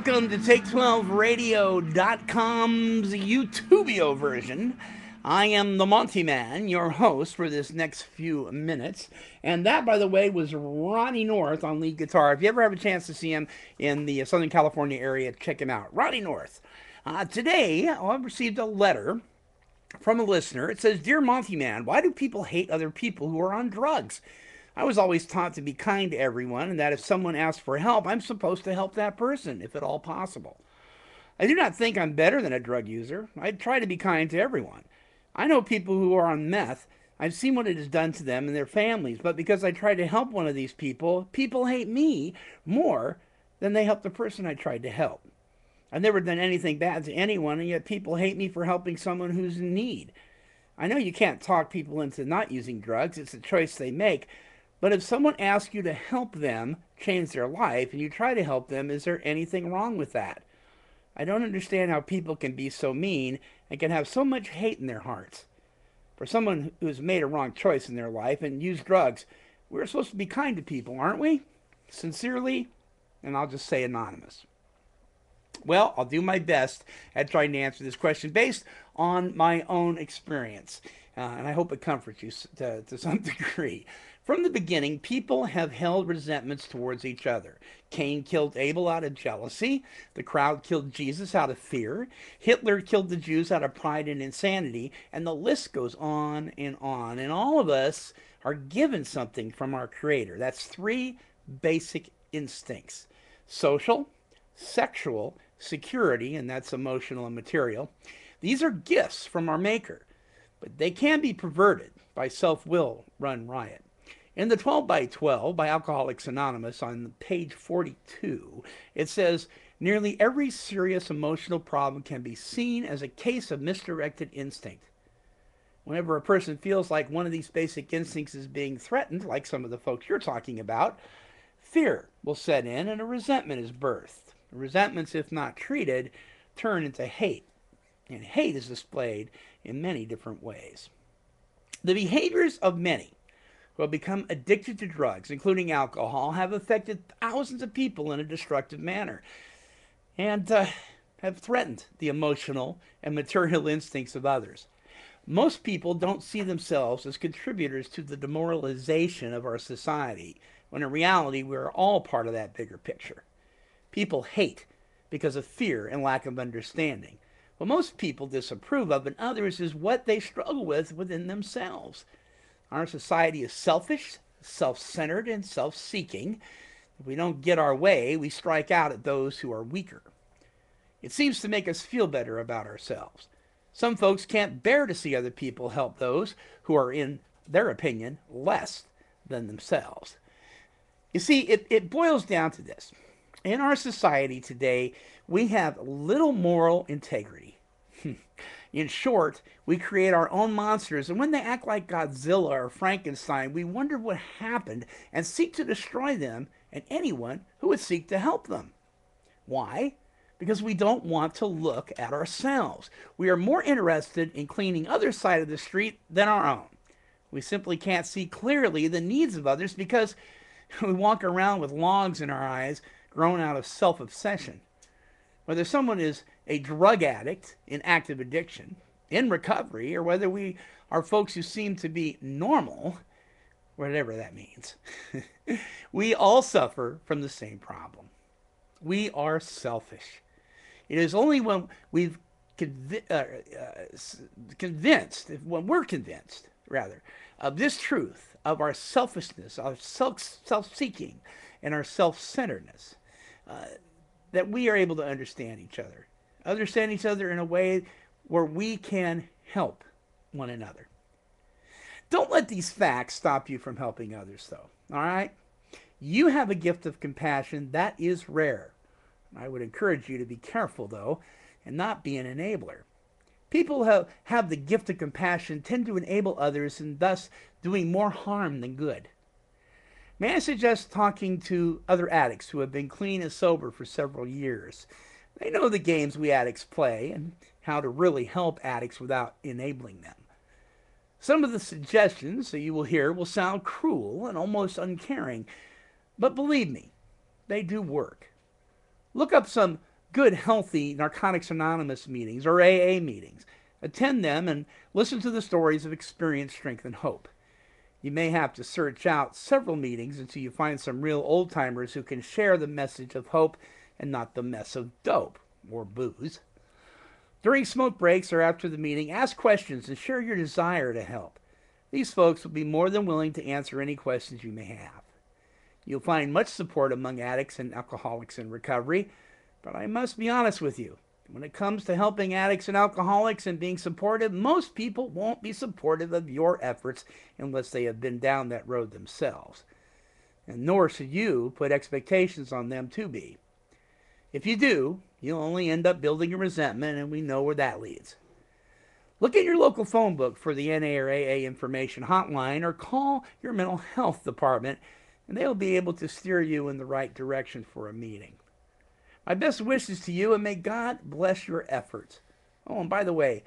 Welcome to Take12Radio.com's YouTubio version. I am the Monty Man, your host for this next few minutes. And that, by the way, was Ronnie North on lead guitar. If you ever have a chance to see him in the Southern California area, check him out. Ronnie North. Today, I received a letter from a listener. It says, "Dear Monty Man, why do people hate other people who are on drugs? I was always taught to be kind to everyone and that if someone asks for help, I'm supposed to help that person, if at all possible. I do not think I'm better than a drug user. I try to be kind to everyone. I know people who are on meth. I've seen what it has done to them and their families, but because I tried to help one of these people, people hate me more than they help the person I tried to help. I've never done anything bad to anyone, and yet people hate me for helping someone who's in need. I know you can't talk people into not using drugs, it's a choice they make, but if someone asks you to help them change their life and you try to help them, is there anything wrong with that? I don't understand how people can be so mean and can have so much hate in their hearts. For someone who's made a wrong choice in their life and used drugs, we're supposed to be kind to people, aren't we? Sincerely, and I'll just say anonymous." Well, I'll do my best at trying to answer this question based on my own experience. And I hope it comforts you to some degree. From the beginning, people have held resentments towards each other. Cain killed Abel out of jealousy. The crowd killed Jesus out of fear. Hitler killed the Jews out of pride and insanity. And the list goes on and on. And all of us are given something from our Creator. That's three basic instincts: social, sexual, security, and that's emotional and material. These are gifts from our Maker, but they can be perverted by self-will run riot. In the 12 by 12 by Alcoholics Anonymous on page 42, it says, "Nearly every serious emotional problem can be seen as a case of misdirected instinct. Whenever a person feels like one of these basic instincts is being threatened, like some of the folks you're talking about, fear will set in and a resentment is birthed. Resentments, if not treated, turn into hate, and hate is displayed in many different ways. The behaviors of many who have become addicted to drugs, including alcohol, have affected thousands of people in a destructive manner and have threatened the emotional and material instincts of others. Most people don't see themselves as contributors to the demoralization of our society, when in reality we're all part of that bigger picture. People hate because of fear and lack of understanding. What most people disapprove of in others is what they struggle with within themselves. Our society is selfish, self-centered, and self-seeking. If we don't get our way, we strike out at those who are weaker. It seems to make us feel better about ourselves. Some folks can't bear to see other people help those who are, in their opinion, less than themselves. You see, it boils down to this. In our society today, we have little moral integrity. In short, we create our own monsters, and when they act like Godzilla or Frankenstein, we wonder what happened and seek to destroy them and anyone who would seek to help them. Why? Because we don't want to look at ourselves. We are more interested in cleaning others' side of the street than our own. We simply can't see clearly the needs of others because we walk around with logs in our eyes grown out of self-obsession. Whether someone is a drug addict in active addiction, in recovery, or whether we are folks who seem to be normal, whatever that means, we all suffer from the same problem. We are selfish. It is only when we've when we're convinced, rather, of this truth, of our selfishness, our self-seeking, and our self-centeredness, that we are able to understand each other. Understand each other in a way where we can help one another. Don't let these facts stop you from helping others, though. All right? You have a gift of compassion that is rare. I would encourage you to be careful, though, and not be an enabler. People who have the gift of compassion tend to enable others and thus doing more harm than good. May I suggest talking to other addicts who have been clean and sober for several years? They know the games we addicts play and how to really help addicts without enabling them. Some of the suggestions that you will hear will sound cruel and almost uncaring, but believe me, they do work. Look up some good, healthy Narcotics Anonymous meetings or AA meetings. Attend them and listen to the stories of experience, strength, and hope. You may have to search out several meetings until you find some real old timers who can share the message of hope and not the mess of dope or booze. During smoke breaks or after the meeting, ask questions and share your desire to help. These folks will be more than willing to answer any questions you may have. You'll find much support among addicts and alcoholics in recovery, but I must be honest with you. When it comes to helping addicts and alcoholics and being supportive, most people won't be supportive of your efforts unless they have been down that road themselves. And nor should you put expectations on them to be. If you do, you'll only end up building a resentment, and we know where that leads. Look at your local phone book for the NA or AA information hotline or call your mental health department, and they'll be able to steer you in the right direction for a meeting. My best wishes to you, and may God bless your efforts. Oh, and by the way,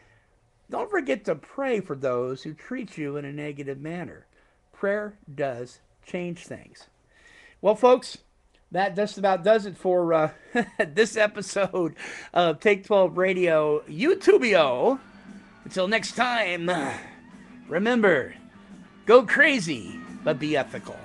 don't forget to pray for those who treat you in a negative manner. Prayer does change things. Well, folks, that just about does it for this episode of Take 12 Radio YouTubio. Until next time, remember, go crazy, but be ethical.